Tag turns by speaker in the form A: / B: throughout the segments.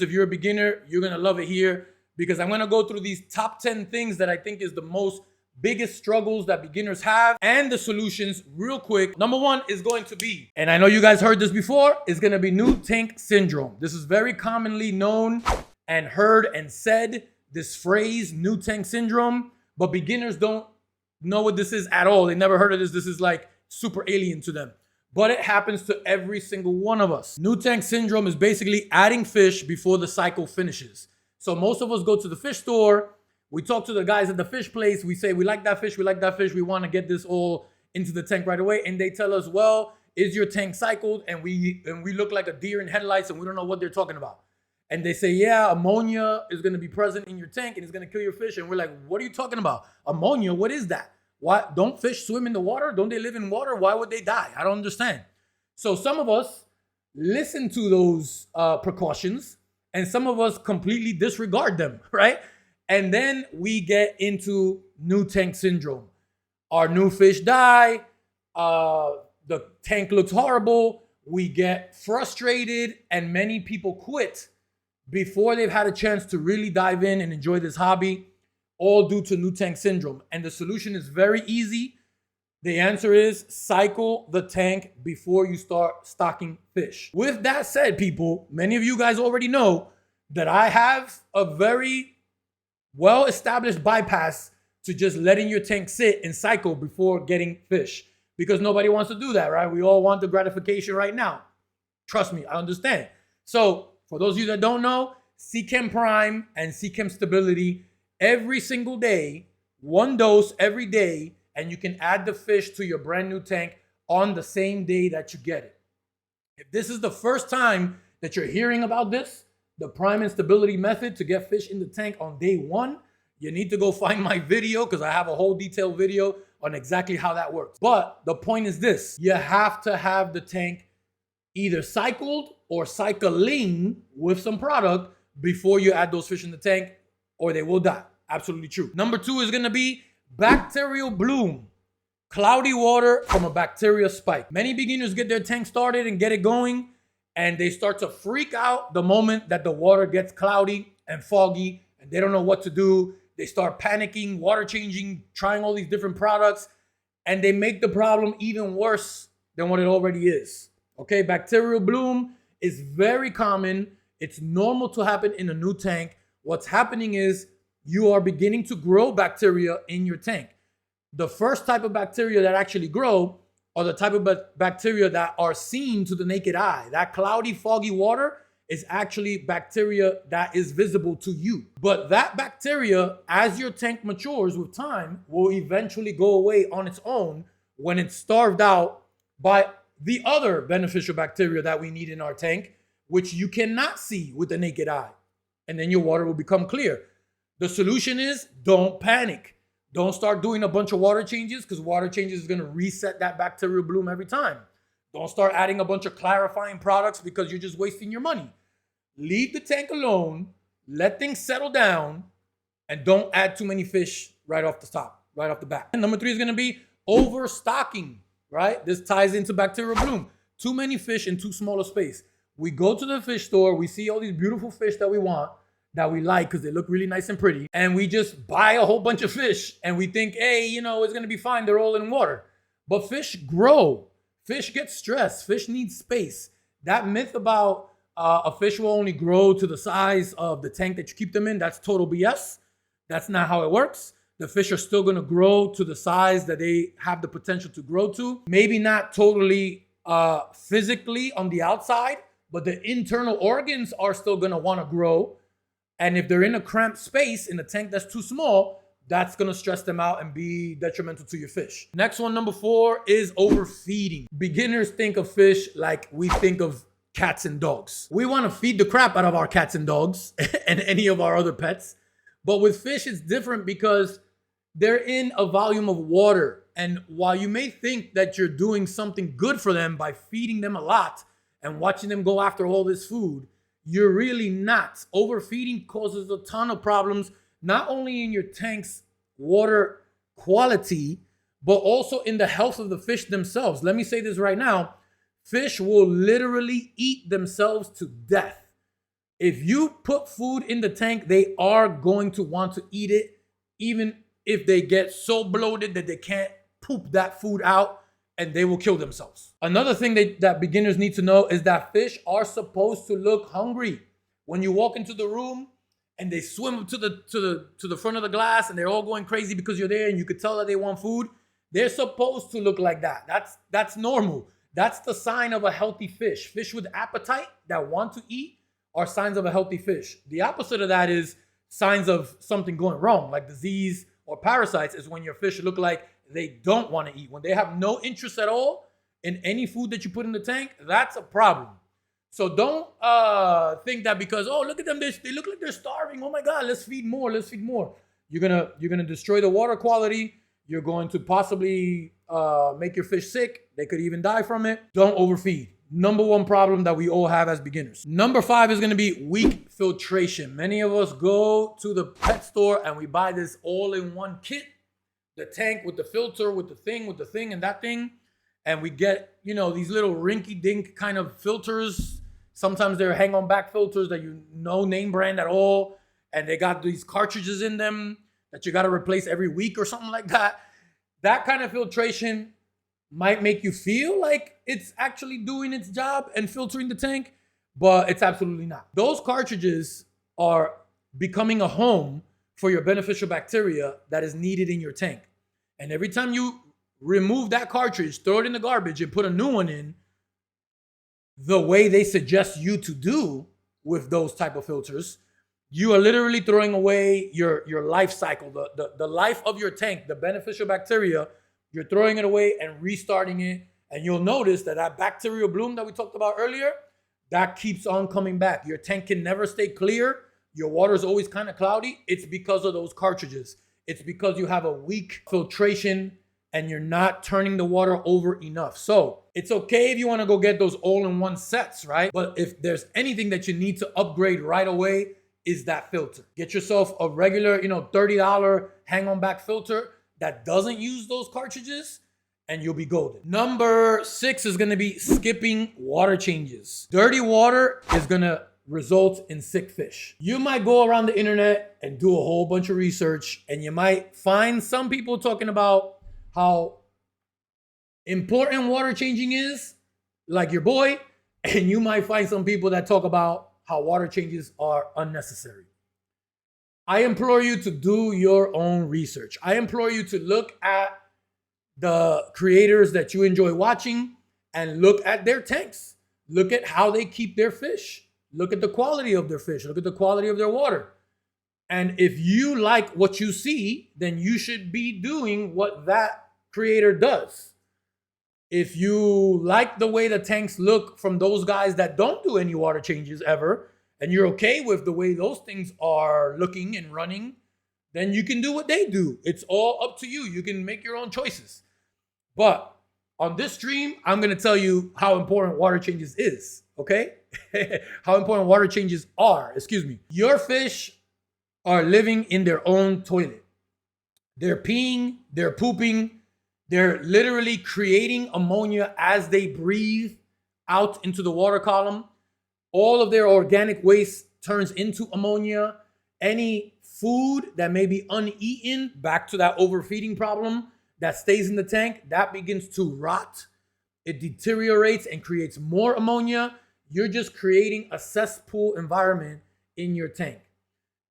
A: If you're a beginner, you're gonna love it here because I'm gonna go through these top 10 things that I think is the most biggest struggles that beginners have and the solutions real quick. Number one is going to be, and I know you guys heard this before, is gonna be new tank syndrome. This is very commonly known and heard and said, this phrase, new tank syndrome, but beginners don't know what this is at all. They never heard of this. This is like super alien to them. But it happens to every single one of us. New tank syndrome is basically adding fish before the cycle finishes. So most of us go to the fish store, we talk to the guys at the fish place, we say, we like that fish, we want to get this all into the tank right away. And they tell us, well, is your tank cycled? And we look like a deer in headlights and we don't know what they're talking about. And they say, yeah, ammonia is going to be present in your tank and it's going to kill your fish. And we're like, what are you talking about? Ammonia, what is that? Why don't fish swim in the water? Don't they live in water? Why would they die? I don't understand. So some of us listen to those precautions and some of us completely disregard them, right? And then we get into new tank syndrome. Our new fish die. The tank looks horrible. We get frustrated and many people quit before they've had a chance to really dive in and enjoy this hobby, all due to new tank syndrome. And the solution is very easy. The answer is cycle the tank before you start stocking fish. With that said, people, many of you guys already know that I have a very well-established bypass to just letting your tank sit and cycle before getting fish, because nobody wants to do that, right? We all want the gratification right now. Trust me, I understand. So for those of you that don't know, Chem Prime and Chem Stability every single day, one dose every day, and you can add the fish to your brand new tank on the same day that you get it. If this is the first time that you're hearing about this, the Prime and Stability method to get fish in the tank on day one, you need to go find my video because I have a whole detailed video on exactly how that works. But the point is this, you have to have the tank either cycled or cycling with some product before you add those fish in the tank, or they will die. Absolutely true. Number two is gonna be bacterial bloom. Cloudy water from a bacteria spike. Many beginners get their tank started and get it going, and they start to freak out the moment that the water gets cloudy and foggy, and they don't know what to do. They start panicking, water changing, trying all these different products, and they make the problem even worse than what it already is. Okay, bacterial bloom is very common. It's normal to happen in a new tank. What's happening is you are beginning to grow bacteria in your tank. The first type of bacteria that actually grow are the type of bacteria that are seen to the naked eye. That cloudy, foggy water is actually bacteria that is visible to you. But that bacteria, as your tank matures with time, will eventually go away on its own when it's starved out by the other beneficial bacteria that we need in our tank, which you cannot see with the naked eye. And then your water will become clear. The solution is don't panic. Don't start doing a bunch of water changes because water changes is going to reset that bacterial bloom every time. Don't start adding a bunch of clarifying products because you're just wasting your money. Leave the tank alone, let things settle down, and don't add too many fish right off the top, right off the bat. And number three is going to be overstocking, right? This ties into bacterial bloom. Too many fish in too small a space. We go to the fish store, we see all these beautiful fish that we want, that we like because they look really nice and pretty, and we just buy a whole bunch of fish and we think, hey, you know, it's going to be fine. They're all in water. But fish grow. Fish get stressed. Fish need space. That myth about a fish will only grow to the size of the tank that you keep them in, that's total BS. That's not how it works. The fish are still going to grow to the size that they have the potential to grow to. Maybe not totally physically on the outside, but the internal organs are still going to want to grow. And if they're in a cramped space in a tank that's too small, that's going to stress them out and be detrimental to your fish. Next one, number four, is overfeeding. Beginners think of fish like we think of cats and dogs. We want to feed the crap out of our cats and dogs and any of our other pets. But with fish, it's different because they're in a volume of water. And while you may think that you're doing something good for them by feeding them a lot and watching them go after all this food, you're really not. Overfeeding causes a ton of problems, not only in your tank's water quality, but also in the health of the fish themselves. Let me say this right now. Fish will literally eat themselves to death If you put food in the tank, they are going to want to eat it, even if they get so bloated that they can't poop that food out, and they will kill themselves. Another thing that beginners need to know is that fish are supposed to look hungry. When you walk into the room and they swim to the front of the glass and they're all going crazy because you're there and you could tell that they want food, they're supposed to look like that. That's normal. That's the sign of a healthy fish. Fish with appetite that want to eat are signs of a healthy fish. The opposite of that is signs of something going wrong, like disease or parasites, is when your fish look like they don't want to eat. When they have no interest at all in any food that you put in the tank, that's a problem. So don't think that because, oh, look at them, they look like they're starving. Oh my God, let's feed more, let's feed more. You're gonna destroy the water quality. You're going to possibly make your fish sick. They could even die from it. Don't overfeed. Number one problem that we all have as beginners. Number 5 is gonna be weak filtration. Many of us go to the pet store and we buy this all-in-one kit, the tank with the filter, with the thing and that thing. And we get, these little rinky-dink kind of filters. Sometimes they're hang-on back filters that name brand at all. And they got these cartridges in them that you got to replace every week or something like that. That kind of filtration might make you feel like it's actually doing its job and filtering the tank, but it's absolutely not. Those cartridges are becoming a home for your beneficial bacteria that is needed in your tank. And every time you remove that cartridge, throw it in the garbage and put a new one in, the way they suggest you to do with those type of filters, you are literally throwing away your life cycle, the life of your tank, the beneficial bacteria. You're throwing it away and restarting it. And you'll notice that bacterial bloom that we talked about earlier, that keeps on coming back. Your tank can never stay clear. Your water is always kind of cloudy. It's because of those cartridges. It's because you have a weak filtration and you're not turning the water over enough. So it's okay if you want to go get those all-in-one sets, right? But if there's anything that you need to upgrade right away, is that filter. Get yourself a regular, $30 hang-on back filter that doesn't use those cartridges, and you'll be golden. Number 6 is gonna be skipping water changes. Dirty water is gonna result in sick fish. You might go around the internet and do a whole bunch of research, and you might find some people talking about how important water changing is, like your boy, and you might find some people that talk about how water changes are unnecessary. I implore you to do your own research. I implore you to look at the creators that you enjoy watching and look at their tanks. Look at how they keep their fish. Look at the quality of their fish. Look at the quality of their water. And if you like what you see, then you should be doing what that creator does. If you like the way the tanks look from those guys that don't do any water changes ever, and you're okay with the way those things are looking and running, then you can do what they do. It's all up to you. You can make your own choices. But on this stream, I'm going to tell you how important water changes is, okay? How important water changes are, Your fish are living in their own toilet. They're peeing, they're pooping, they're literally creating ammonia as they breathe out into the water column. All of their organic waste turns into ammonia. Any food that may be uneaten, back to that overfeeding problem, that stays in the tank, that begins to rot. It deteriorates and creates more ammonia. You're just creating a cesspool environment in your tank.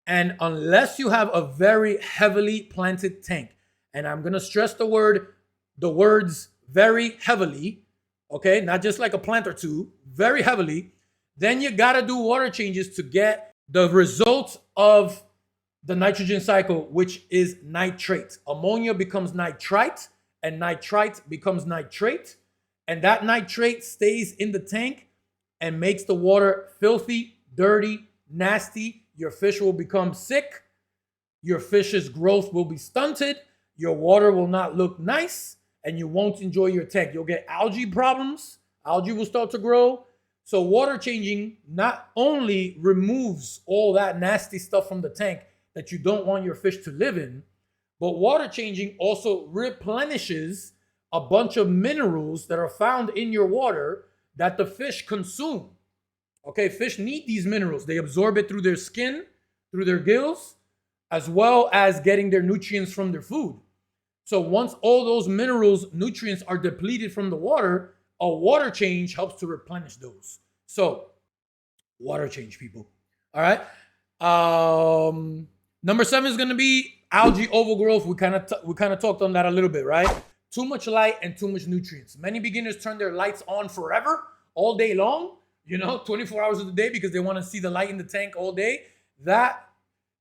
A: And unless you have a very heavily planted tank, and I'm going to stress the words very heavily, okay? Not just like a plant or two, very heavily, then you got to do water changes to get the result of the nitrogen cycle, which is nitrate. Ammonia becomes nitrite, and nitrite becomes nitrate. And that nitrate stays in the tank and makes the water filthy, dirty, nasty. Your fish will become sick. Your fish's growth will be stunted. Your water will not look nice, and you won't enjoy your tank. You'll get algae problems. Algae will start to grow. So water changing not only removes all that nasty stuff from the tank that you don't want your fish to live in, but water changing also replenishes a bunch of minerals that are found in your water that the fish consume. Okay, fish need these minerals. They absorb it through their skin, through their gills, as well as getting their nutrients from their food. So once all those minerals, nutrients are depleted from the water, a water change helps to replenish those. So water change, people. All right. Number 7 is going to be algae overgrowth. We kind of talked on that a little bit, right? Too much light and too much nutrients. Many beginners turn their lights on forever, all day long, 24 hours of the day, because they want to see the light in the tank all day. That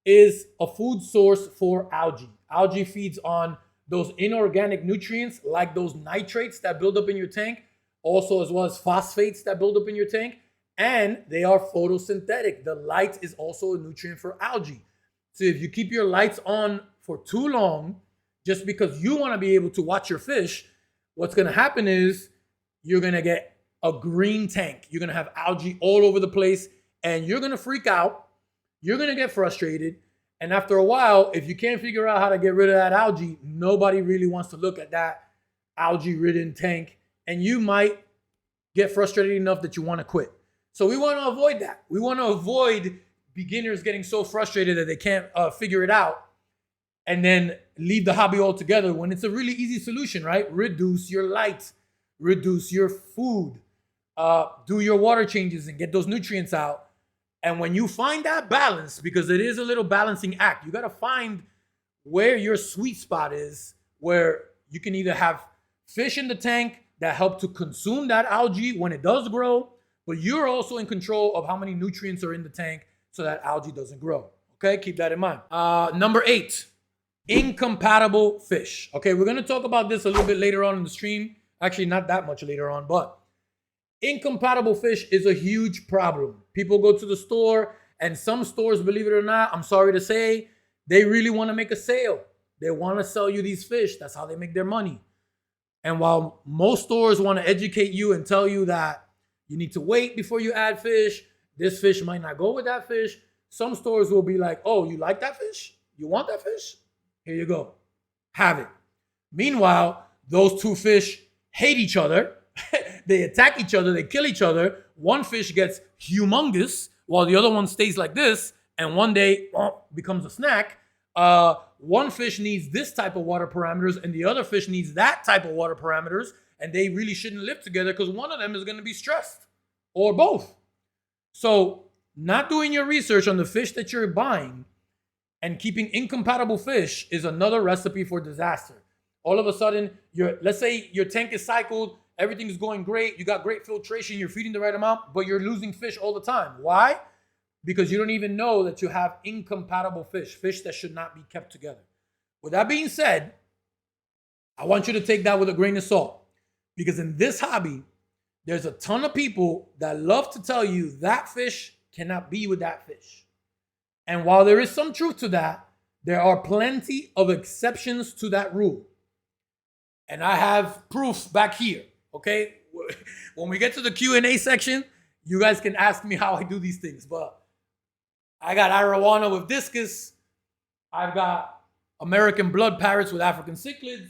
A: is a food source for algae. Algae feeds on those inorganic nutrients like those nitrates that build up in your tank, also as well as phosphates that build up in your tank, and they are photosynthetic. The light is also a nutrient for algae. So if you keep your lights on for too long, just because you want to be able to watch your fish, what's going to happen is you're going to get a green tank. You're going to have algae all over the place, and you're going to freak out. You're going to get frustrated. And after a while, if you can't figure out how to get rid of that algae, nobody really wants to look at that algae-ridden tank, and you might get frustrated enough that you want to quit. So we want to avoid that. We want to avoid beginners getting so frustrated that they can't figure it out and then leave the hobby altogether, when it's a really easy solution, right? Reduce your light, reduce your food, do your water changes and get those nutrients out. And when you find that balance, because it is a little balancing act, you got to find where your sweet spot is, where you can either have fish in the tank that help to consume that algae when it does grow, but you're also in control of how many nutrients are in the tank so that algae doesn't grow. Okay, keep that in mind. Number 8, incompatible fish. Okay, we're going to talk about this a little bit later on in the stream. Actually, not that much later on, but incompatible fish is a huge problem. People go to the store, and some stores, believe it or not, I'm sorry to say, they really want to make a sale. They want to sell you these fish. That's how they make their money. And while most stores want to educate you and tell you that you need to wait before you add fish, this fish might not go with that fish, some stores will be like, oh, you like that fish? You want that fish? Here you go. Have it. Meanwhile, those two fish hate each other. They attack each other. They kill each other. One fish gets humongous while the other one stays like this, and one day becomes a snack. One fish needs this type of water parameters, and the other fish needs that type of water parameters, and they really shouldn't live together because one of them is going to be stressed, or both. So not doing your research on the fish that you're buying and keeping incompatible fish is another recipe for disaster. All of a sudden, let's say your tank is cycled, everything is going great, you got great filtration, you're feeding the right amount, but you're losing fish all the time. Why? Because you don't even know that you have incompatible fish that should not be kept together. With that being said, I want you to take that with a grain of salt, because in this hobby, there's a ton of people that love to tell you that fish cannot be with that fish. And while there is some truth to that, there are plenty of exceptions to that rule. And I have proof back here, okay? When we get to the Q&A section, you guys can ask me how I do these things. But I got arowana with discus. I've got American blood parrots with African cichlids.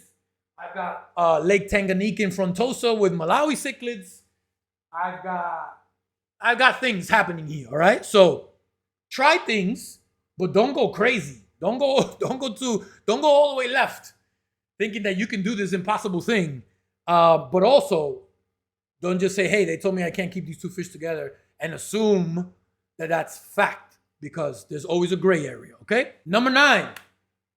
A: I've got Lake Tanganyika frontosa with Malawi cichlids. I've got things happening here, all right? So try things, but don't go crazy. Don't go all the way left, thinking that you can do this impossible thing. But also, don't just say, hey, they told me I can't keep these two fish together, and assume that that's fact, because there's always a gray area, okay? Number 9,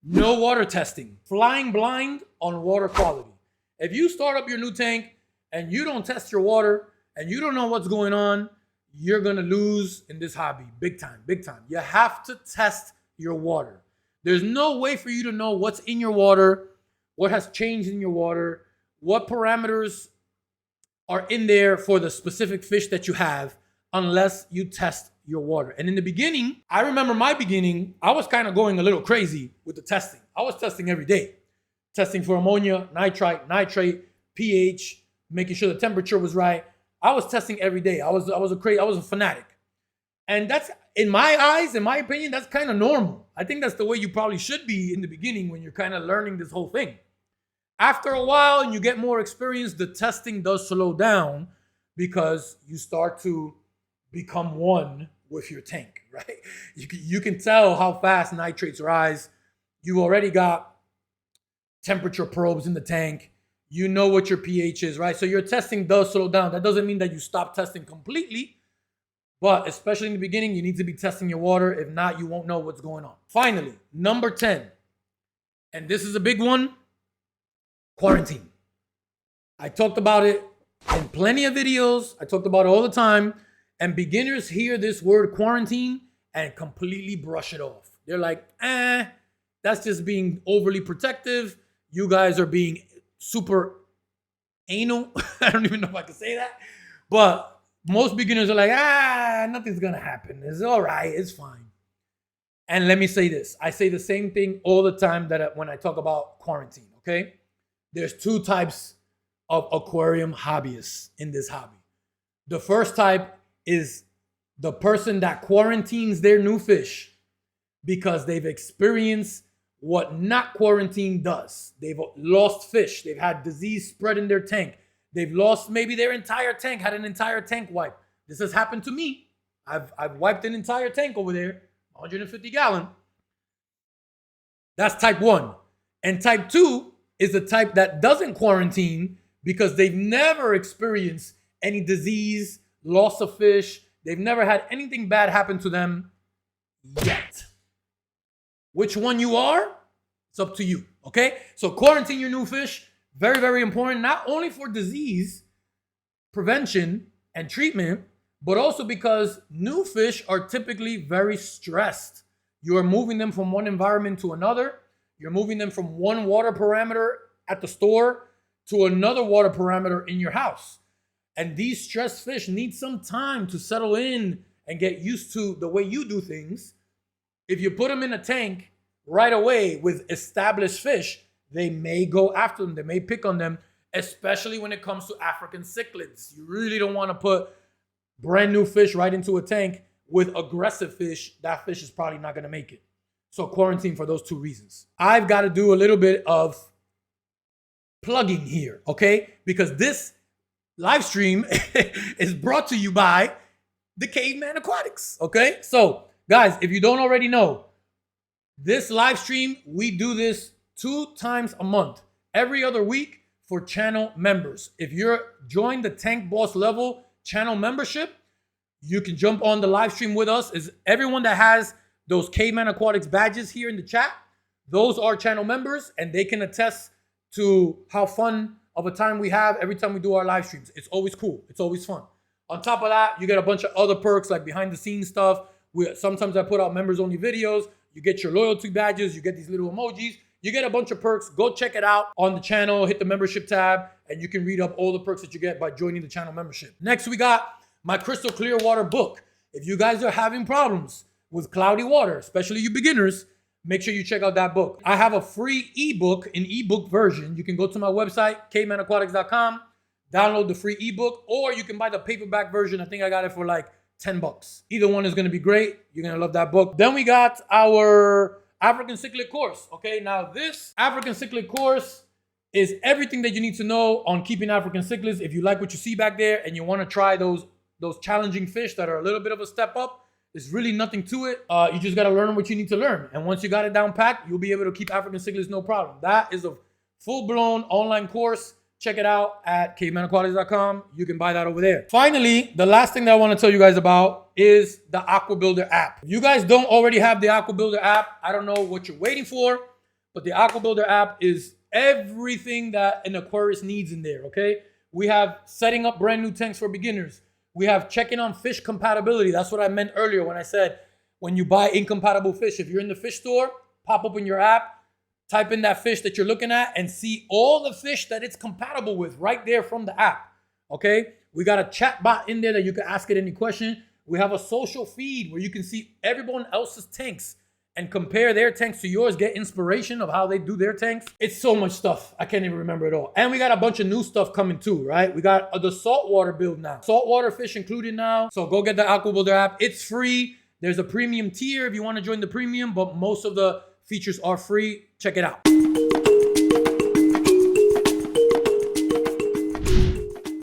A: no water testing. Flying blind on water quality. If you start up your new tank and you don't test your water and you don't know what's going on, you're going to lose in this hobby big time, big time. You have to test your water. There's no way for you to know what's in your water, what has changed in your water, what parameters are in there for the specific fish that you have, unless you test your water. And in the beginning, I remember my beginning, I was kind of going a little crazy with the testing. I was testing every day. Testing for ammonia, nitrate, pH, making sure the temperature was right. I was testing every day. I was a fanatic. And that's, in my eyes, in my opinion, that's kind of normal. I think that's the way you probably should be in the beginning when you're kind of learning this whole thing. After a while and you get more experience, the testing does slow down because you start to become one with your tank, right? You can tell how fast nitrates rise. You already got temperature probes in the tank. You know what your pH is, right? So your testing does slow down. That doesn't mean that you stop testing completely, but especially in the beginning, you need to be testing your water. If not, you won't know what's going on. Finally, number 10, and this is a big one, quarantine. I talked about it in plenty of videos. I talked about it all the time. And beginners hear this word quarantine and completely brush it off. They're like, that's just being overly protective. You guys are being super anal. I don't even know if I can say that. But most beginners are like, nothing's going to happen. It's all right. It's fine. And let me say this. I say the same thing all the time when I talk about quarantine, okay? There's two types of aquarium hobbyists in this hobby. The first type is the person that quarantines their new fish because they've experienced what not quarantine does. They've lost fish. They've had disease spread in their tank. They've lost maybe their entire tank, had an entire tank wipe. This has happened to me. I've wiped an entire tank over there, 150 gallon. That's type 1. And type 2 is the type that doesn't quarantine because they've never experienced any disease, loss of fish. They've never had anything bad happen to them yet. Which one you are, it's up to you, okay? So quarantine your new fish, very, very important, not only for disease prevention and treatment, but also because new fish are typically very stressed. You are moving them from one environment to another. You're moving them from one water parameter at the store to another water parameter in your house. And these stressed fish need some time to settle in and get used to the way you do things. If you put them in a tank right away with established fish, they may go after them. They may pick on them, especially when it comes to African cichlids. You really don't want to put brand new fish right into a tank with aggressive fish. That fish is probably not going to make it. So quarantine for those two reasons. I've got to do a little bit of plugging here, okay? Because this live stream is brought to you by the KaveMan Aquatics, okay? So, guys, if you don't already know, this live stream, we do this 2 times a month, every other week for channel members. If you're joined the Tank Boss level channel membership, you can jump on the live stream with us. Is everyone that has those KaveMan Aquatics badges here in the chat, those are channel members, and they can attest to how fun of a time we have every time we do our live streams. It's always cool. It's always fun. On top of that, you get a bunch of other perks like behind the scenes stuff. Sometimes I put out members only videos. You get your loyalty badges. You get these little emojis. You get a bunch of perks. Go check it out on the channel. Hit the membership tab, and you can read up all the perks that you get by joining the channel membership. Next, we got my Crystal Clear Water book. If you guys are having problems with cloudy water, especially you beginners, make sure you check out that book. I have a free ebook, an ebook version. You can go to my website, KaveManAquatics.com, download the free ebook, or you can buy the paperback version. I think I got it for like $10. Either one is going to be great. You're going to love that book. Then we got our African cichlid course. Okay, now this African cichlid course is everything that you need to know on keeping African cichlids. If you like what you see back there and you want to try those challenging fish that are a little bit of a step up, there's really nothing to it. You just got to learn what you need to learn. And once you got it down packed, you'll be able to keep African cichlids no problem. That is a full-blown online course. Check it out at KaveManAquatics.com. You can buy that over there. Finally, the last thing that I want to tell you guys about is the Aqua Builder app. If you guys don't already have the Aqua Builder app, I don't know what you're waiting for, but the Aqua Builder app is everything that an aquarist needs in there, okay? We have setting up brand new tanks for beginners. We have checking on fish compatibility. That's what I meant earlier when I said when you buy incompatible fish. If you're in the fish store, pop open your app, type in that fish that you're looking at, and see all the fish that it's compatible with right there from the app, okay? We got a chat bot in there that you can ask it any question. We have a social feed where you can see everyone else's tanks and compare their tanks to yours, get inspiration of how they do their tanks. It's so much stuff. I can't even remember it all. And we got a bunch of new stuff coming too, right? We got the saltwater build now. Saltwater fish included now. So go get the Aqua Builder app. It's free. There's a premium tier if you want to join the premium, but most of the features are free. Check it out.